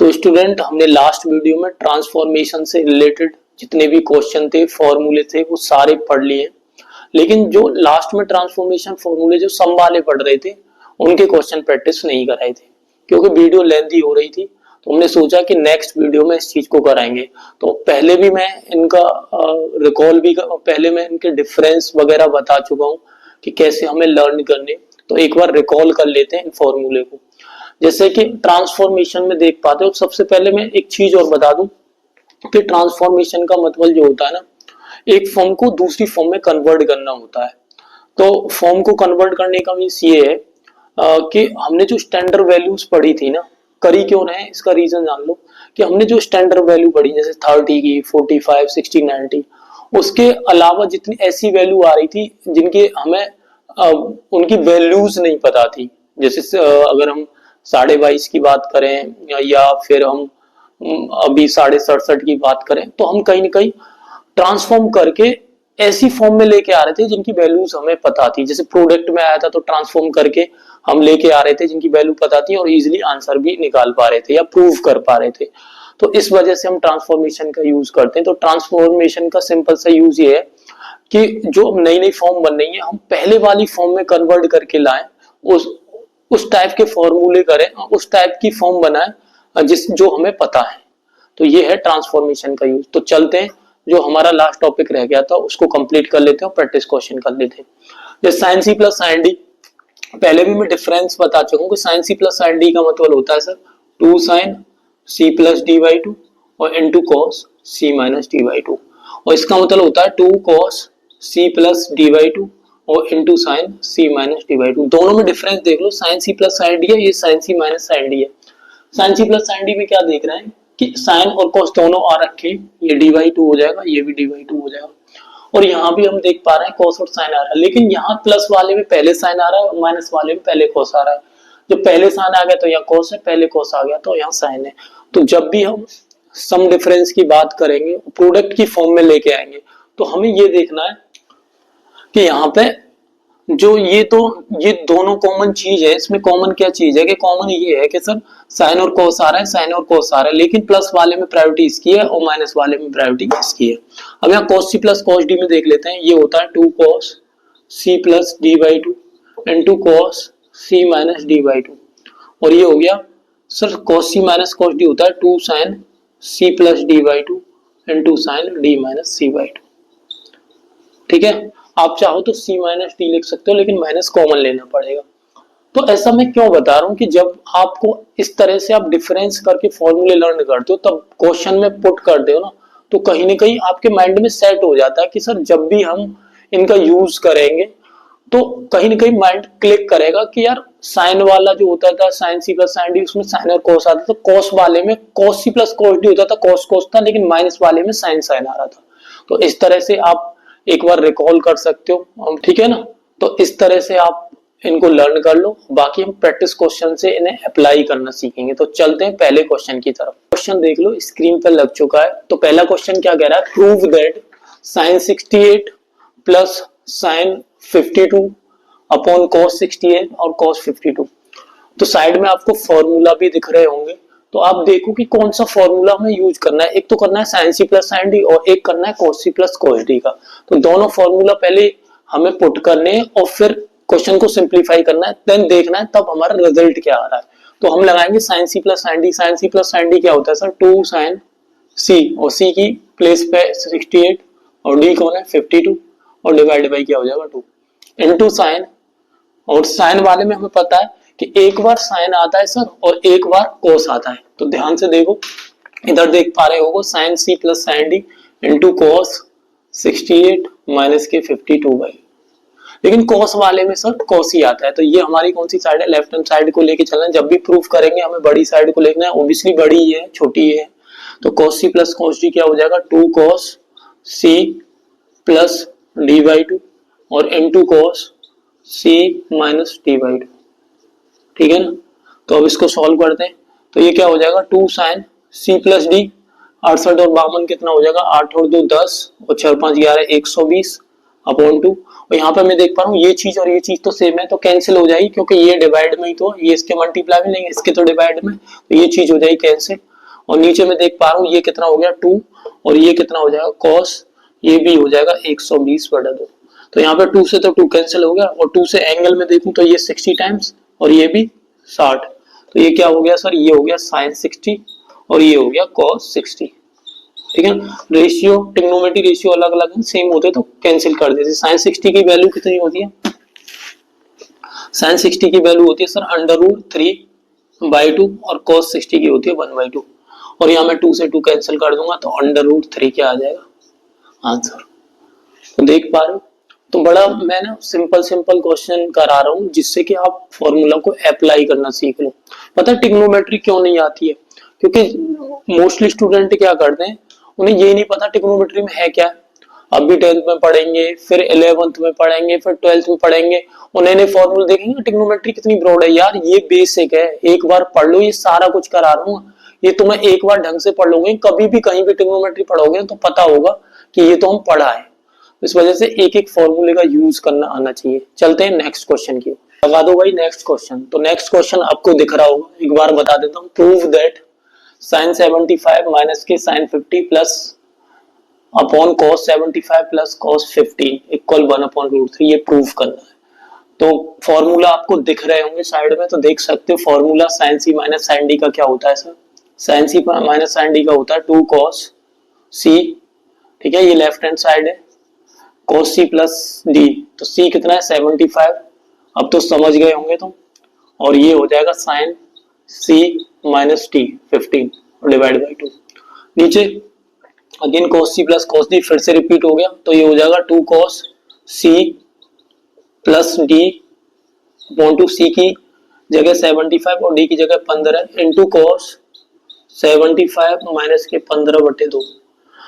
तो स्टूडेंट, हमने last video में ट्रांसफॉर्मेशन से रिलेटेड जितने भी क्वेश्चन थे, फॉर्मूले थे, वो सारे पढ़ लिए। लेकिन जो लास्ट में ट्रांसफॉर्मेशन फॉर्मूले जो सम वाले पढ़ रहे थे, उनके क्वेश्चन प्रैक्टिस नहीं कराए थे क्योंकि वीडियो लेंथी हो रही थी। तो हमने सोचा कि नेक्स्ट वीडियो में इस चीज को कराएंगे। तो पहले भी मैं इनका रिकॉल भी पहले मैं इनके डिफरेंस वगैरह बता चुका हूँ कि कैसे हमें लर्न करने। तो एक बार रिकॉल कर लेते हैं इन फॉर्मूले को। जैसे कि ट्रांसफॉर्मेशन में देख पाते हो, सबसे पहले मैं एक चीज और बता दूं कि ट्रांसफॉर्मेशन का मतलब जो होता है ना, एक फॉर्म को दूसरी फॉर्म में कन्वर्ट करना होता है। तो फॉर्म को कन्वर्ट करने का मीन्स ये है कि हमने जो स्टैंडर्ड वैल्यूज पढ़ी थी ना, करी क्यों रहे इसका रीजन जान लो कि हमने जो स्टैंडर्ड वैल्यू पढ़ी जैसे 30 की, 45, 60, 90, उसके अलावा जितनी ऐसी वैल्यू आ रही थी जिनकी हमें उनकी वैल्यूज नहीं पता थी। जैसे अगर हम 22.5 की बात करें या फिर हम अभी 67.5 की बात करें, तो हम कहीं ना कहीं ट्रांसफॉर्म करके ऐसी फॉर्म में लेके आ रहे थे जिनकी वैल्यूज हमें पता थी। जैसे प्रोडक्ट में आया था तो ट्रांसफॉर्म करके हम लेके आ रहे थे जिनकी वैल्यू पता थी और इजीली आंसर भी निकाल पा रहे थे या प्रूव कर पा रहे थे। तो इस वजह से हम ट्रांसफॉर्मेशन का यूज करते हैं। तो ट्रांसफॉर्मेशन का सिंपल सा यूज ये है कि जो नई नई फॉर्म बन रही है, हम पहले वाली फॉर्म में कन्वर्ट करके लाएं, उस टाइप के फॉर्मूले करें, उस टाइप की फॉर्म बनाएं जो हमें पता है। तो ये है ट्रांसफॉर्मेशन का यूज। तो चलते हैं, जो हमारा लास्ट टॉपिक रह गया था उसको कंप्लीट कर लेते हैं और प्रैक्टिस क्वेश्चन कर लेते हैं। जैसे sine C plus sine D, पहले भी मैं डिफरेंस बता चुका हूँ कि sine C plus sine D का मतलब होता है sir 2 sine C plus D by 2 और into cos C minus D by 2, और इसका मतलब होता है 2 cos C plus D by 2 और into sine C minus D by 2। दोनों में डिफरेंस देख लो, sine C plus sine D है, ये sine C minus sine D है। Sine C plus sine D में क्या देख रहे हैं कि साइन और कॉस दोनों आ रखे, ये डी बाई 2 हो जाएगा, ये भी डी बाई 2 हो जाएगा। और यहाँ भी हम देख पा रहे हैं कॉस और साइन आ रहा है, लेकिन यहाँ प्लस वाले में पहले साइन आ रहा है और माइनस वाले में पहले कॉस आ रहा है। जब पहले साइन आ गया तो यहाँ कॉस है, पहले कॉस आ गया तो यहाँ साइन है। तो जब भी हम सम डिफरेंस की बात करेंगे, प्रोडक्ट की फॉर्म में लेके आएंगे, तो हमें ये देखना है कि यहाँ पे जो ये दोनों कॉमन चीज है। इसमें कॉमन क्या चीज है कि कॉमन ये है कि सर साइन और कॉस आ रहा है, साइन और कॉस आ रहा है, लेकिन प्लस वाले में प्रायोरिटी इसकी है और माइनस वाले में प्रायोरिटी इसकी है। अब यहाँ cos C plus cos D में देख लेते हैं, ये होता है 2 cos C plus D by 2 into cos C minus D by 2, और ये हो गया sir cos C minus cos D होता है 2 sine C plus D by 2 into sine D minus C by 2। ठीक है, आप चाहो तो सी माइनस डी लिख सकते हो, लेकिन माइनस कॉमन लेना पड़ेगा। तो ऐसा मैं क्यों बता रहा हूँ कि जब आपको इस तरह से आप डिफरेंस करके फॉर्मूले लर्न करते हो, तब क्वेश्चन में पुट करते हो ना, तो कहीं ना कहीं आपके माइंड में सेट हो जाता है कि सर जब भी हम इनका यूज करेंगे तो कहीं ना कहीं माइंड क्लिक करेगा कि यार साइन वाला जो होता था sine C plus sine D, उसमें साइन और कॉस आता था, कॉस वाले में cos C plus cos D होता था, कॉस कॉस था, लेकिन माइनस वाले में साइन साइन आ रहा था। तो इस तरह से आप एक बार रिकॉल कर सकते हो, ठीक है ना। तो इस तरह से आप इनको लर्न कर लो, बाकी हम प्रैक्टिस क्वेश्चन से इन्हें अप्लाई करना सीखेंगे। तो चलते हैं पहले क्वेश्चन की तरफ। क्वेश्चन देख लो, स्क्रीन पर लग चुका है। तो पहला क्वेश्चन क्या कह रहा है, prove that sine 68 plus sine 52 upon cos 68 और कॉस 52। तो साइड में आपको फॉर्मूला भी दिख रहे होंगे, तो आप देखो कि कौन सा फॉर्मूला हमें यूज करना है। एक तो करना है sine C plus sine D और एक करना है cos C plus cos D का। तो दोनों फॉर्मूला पहले हमें पुट करने हैं और फिर क्वेश्चन को सिंप्लीफाई करना है, देन देखना है तब हमारा रिजल्ट क्या आ रहा है। तो हम लगाएंगे sine C plus sine D. Sine C plus sine D क्या होता है सर, 2 साइन सी, और सी की प्लेस पे 68 और डी कौन है 52, और डिवाइड बाई क्या हो जाएगा 2 इंटू साइन, और साइन वाले में हमें पता है कि एक बार साइन आता है सर और एक बार कोस आता है। तो ध्यान से देखो, इधर देख पा रहे होगो sine C plus sine D into cos 68 minus के 52 बाई, लेकिन कॉस वाले में सर कॉस ही आता है। तो ये हमारी कौन सी साइड है, लेफ्ट हैंड साइड को लेके चलना है। जब भी प्रूफ करेंगे हमें बड़ी साइड को लेना है, ओब्वियसली बड़ी ही है, छोटी है। तो cos C plus cos D क्या हो जाएगा, 2 cos C plus D by 2 और into cos C minus D by 2। ठीक है ना। तो अब इसको सॉल्व करते हैं, तो ये क्या हो जाएगा 2 साइन सी प्लस डी, 68 और 52 कितना हो जाएगा, 8 और 2 10 और 4 5 11 120 अपॉन 2। और यहाँ पे मैं देख पा रहा हूँ ये चीज और ये चीज तो सेम है, तो कैंसिल हो जाएगी, क्योंकि ये डिवाइड में ही तो, ये इसके मल्टीप्लाई में नहीं, इसके तो डिवाइड में, तो ये चीज हो जाएगी कैंसिल। और नीचे मैं देख पा रहा हूँ ये कितना हो गया 2, और ये कितना हो जाएगा कॉस, ये भी हो जाएगा 120/2। तो यहाँ पे 2 से तो 2 कैंसिल हो गया, और 2 से एंगल में देखूं तो ये 60 टाइम्स और ये भी 60, तो ये क्या हो गया सर, ये हो गया साइन 60 और ये हो गया कॉस 60। ठीक है, रेशियो ट्रिग्नोमेट्री रेशियो अलग अलग है, सेम होते तो कैंसिल कर देते। साइन 60 की वैल्यू कितनी होती है, साइन 60 की वैल्यू होती है सर √3/2 और कॉस 60 की होती है 1/2। और यहाँ मैं 2 से 2 कैंसिल कर दूंगा तो √3 क्या आ जाएगा आंसर। तो देख पा रहे हो, तो बड़ा मैं ना सिंपल सिंपल क्वेश्चन करा रहा हूँ जिससे कि आप फॉर्मूला को अप्लाई करना सीख लो। पता है ट्रिग्नोमेट्री क्यों नहीं आती है, क्योंकि मोस्टली स्टूडेंट क्या करते हैं, उन्हें ये नहीं पता ट्रिग्नोमेट्री में है क्या। अभी 10th में पढ़ेंगे, फिर 11th में पढ़ेंगे, फिर 12th में पढ़ेंगे, उन्हें फॉर्मूला देखेंगे ट्रिग्नोमेट्री कितनी ब्रॉड है। यार ये बेसिक है, एक बार पढ़ लो, ये सारा कुछ करा रहा हूँ, ये तुम्हें एक बार ढंग से पढ़ लोगे, कभी भी कहीं भी ट्रिग्नोमेट्री पढ़ोगे तो पता होगा कि ये तो हम पढ़ा है। इस वजह से एक एक फॉर्मूले का यूज करना आना चाहिए। चलते हैं नेक्स्ट क्वेश्चन की, लगा दो भाई नेक्स्ट क्वेश्चन। तो नेक्स्ट क्वेश्चन आपको दिख रहा होगा, एक बार बता देता हूँ। प्रूव दैट sin 75 माइनस के sin 50 plus upon cos 75 plus cos 15 equal 1/√3, ये प्रूव करना है। तो फॉर्मूला आपको दिख रहे होंगे साइड में, तो देख सकते हो formula sin c minus sin d का क्या होता है sir, sin c minus sin d का होता है 2 cos c, ठीक है, ये लेफ्ट हैंड साइड है, cos c प्लस d, तो c कितना है 75, अब तो समझ गए होंगे तुम, और ये हो जाएगा sin c minus d 15 divide by 2। नीचे again cos c plus cos d फिर से रिपीट हो गया, तो ये हो जाएगा 2 cos c plus d upon 2, c की जगह 75 और d की जगह 15 इंटू cos 75 माइनस के 15/2।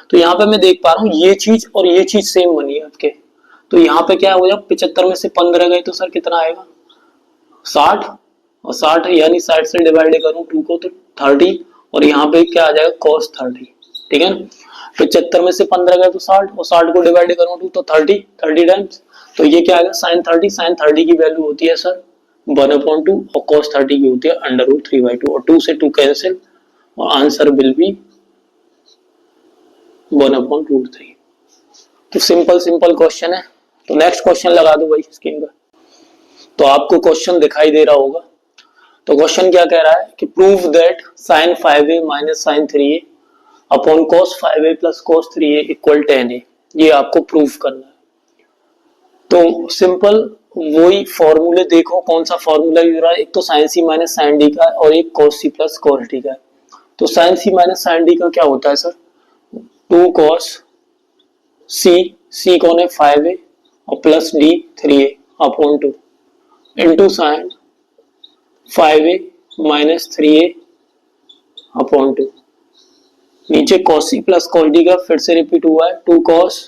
तो यहाँ पे मैं देख पा रहा हूँ ये चीज और ये चीज सेम बनी है आपके, तो यहाँ पे क्या हो जाएगा 75 में से 15 गए तो सर कितना आएगा 60, और 60 यानी 60 से डिवाइड करूं 2 को तो 30, और यहाँ पे क्या आ जाएगा cos 30, ठीक है। 75 में से 15 गए तो 60, और 60 को डिवाइड करूं 2 तो 30 टाइम्स, तो ये क्या आएगा sin 30 की वैल्यू होती है सर 1/2 और cos 30 की होती है √3/2, और 2 से 2 कैंसिल और आंसर विल बी 1/√3। तो सिंपल सिंपल क्वेश्चन है। तो नेक्स्ट क्वेश्चन लगा दो भाई स्क्रीन पर, तो आपको क्वेश्चन दिखाई दे रहा होगा। तो क्वेश्चन क्या कह रहा है कि prove that sin 5a minus sin 3a upon cos 5a plus cos 3a equal 10a, ये आपको प्रूव करना है। तो सिंपल वही फॉर्मूले देखो कौन सा फॉर्मूला यूज हो रहा है, एक तो sin c minus sin d का और एक cos c plus cos d का। तो sin c minus sin d का क्या होता है सर 2 cos c कौन है 5a और plus d 3a upon 2 into sin 5a minus 3a upon 2, नीचे cos c plus cos d का फिर से रिपीट हुआ है 2 cos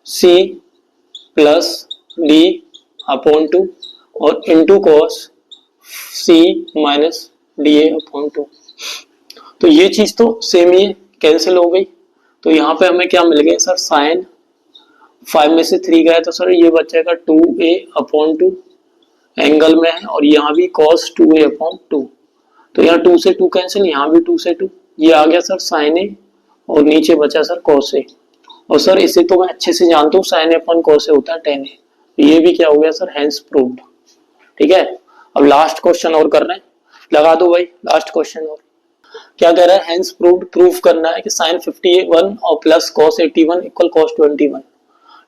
c plus d upon 2 और into cos c minus da upon 2। तो ये चीज तो सेम ही है, कैंसिल हो गई। तो यहाँ पे हमें क्या मिल गया सर sin 5 में से 3 गया तो सर ये बचेगा 2a अपॉन 2 एंगल में है, और यहाँ भी cos 2a अपॉन 2, तो यहाँ 2 से 2 कैंसिल, यहाँ भी 2 से 2, ये आ गया सर sin a और नीचे बचा सर cos a। और सर इसे तो मैं अच्छे से जानता हूँ sin a upon cos a होता है 10a, ये भी क्या हो गया सर हेंस प्रूव्ड। ठीक है, अब लास्ट क्वेश्चन और कर रहे हैं, लगा दो भाई लास्ट क्वेश्चन। और क्या कह रहा है हेंस प्रूव्ड, प्रूफ करना है कि sin 51 और प्लस cos 81 इक्वल cos 21।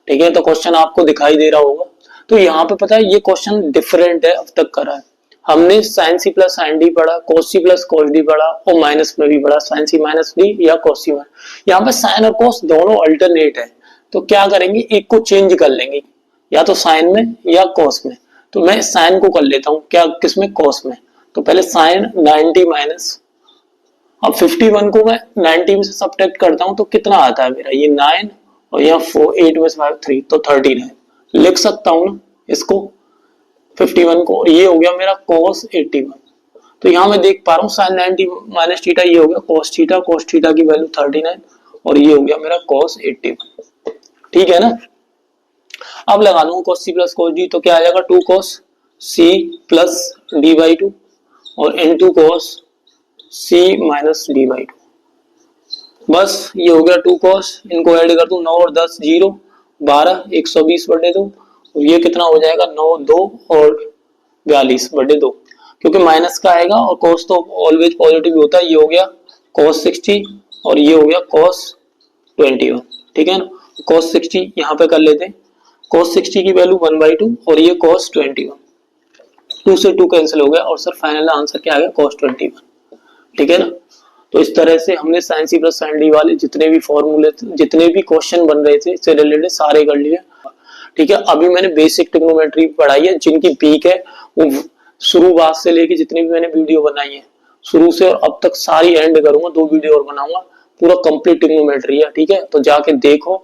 ठीक है, तो क्वेश्चन आपको दिखाई दे रहा होगा। तो यहाँ पे पता है ये क्वेश्चन डिफरेंट है अब तक करा है, हमने sin c plus sin d पढ़ा, cos c plus cos d पढ़ा, और माइनस में भी पढ़ा sin c माइनस d या cos c माइनस। यहाँ पे sin और cos दोनों अल्टरनेट है, तो क्या करेंगे एक को चेंज कर लेंगे, या तो sin में या cos में। तो मैं sin को कर लेता हूँ क्या किसमें cos में, तो पहले sin 90 माइनस, अब 51 को मैं 90 में से सब्ट्रैक्ट करता हूँ तो कितना आता है मेरा ये 9, और यहाँ 4 8 में से 5 3 तो 39 लिख सकता हूँ ना इसको 51 को, और ये हो गया मेरा cos 81। तो यहाँ मैं देख पा रहा हूँ sin 90 माइनस थीटा, ये हो गया cos थीटा की वैल्यू 39, और ये हो गया मेरा cos 81। ठीक है ना, अब लगा लूंगा cos c plus cos d, तो क्या आ जाएगा 2 cos c plus d by 2 और into cos c minus d by 2। बस ये हो गया 2 cos, इनको ऐड कर दूं 9 और 10 0 12 120/2 और ये कितना हो जाएगा 9 2 और 42/2, क्योंकि माइनस का आएगा और cos तो ऑलवेज पॉजिटिव होता है। ये हो गया cos 60 और ये हो गया cos 21, ठीक है ना। cos 60 यहाँ पे कर लेते हैं, cos 60 की वैल्यू 1/2 और ये cos 21, 2 से 2 कैंसिल हो गया और सर फाइनल आंसर क्या आ गया cos 21, ठीक है ना। तो इस तरह से हमने sin c plus sin d वाले जितने भी फॉर्मूले जितने भी क्वेश्चन बन रहे थे इससे रिलेटेड सारे कर लिए, ठीक है। अभी मैंने बेसिक ट्रिग्नोमेट्री पढ़ाई है, जिनकी पीक है वो शुरुआत से लेके जितनी भी मैंने वीडियो बनाई है शुरू से और अब तक सारी एंड करूंगा, 2 वीडियो और बनाऊंगा, पूरा कंप्लीट ट्रिग्नोमेट्री है, ठीक है। तो जाके देखो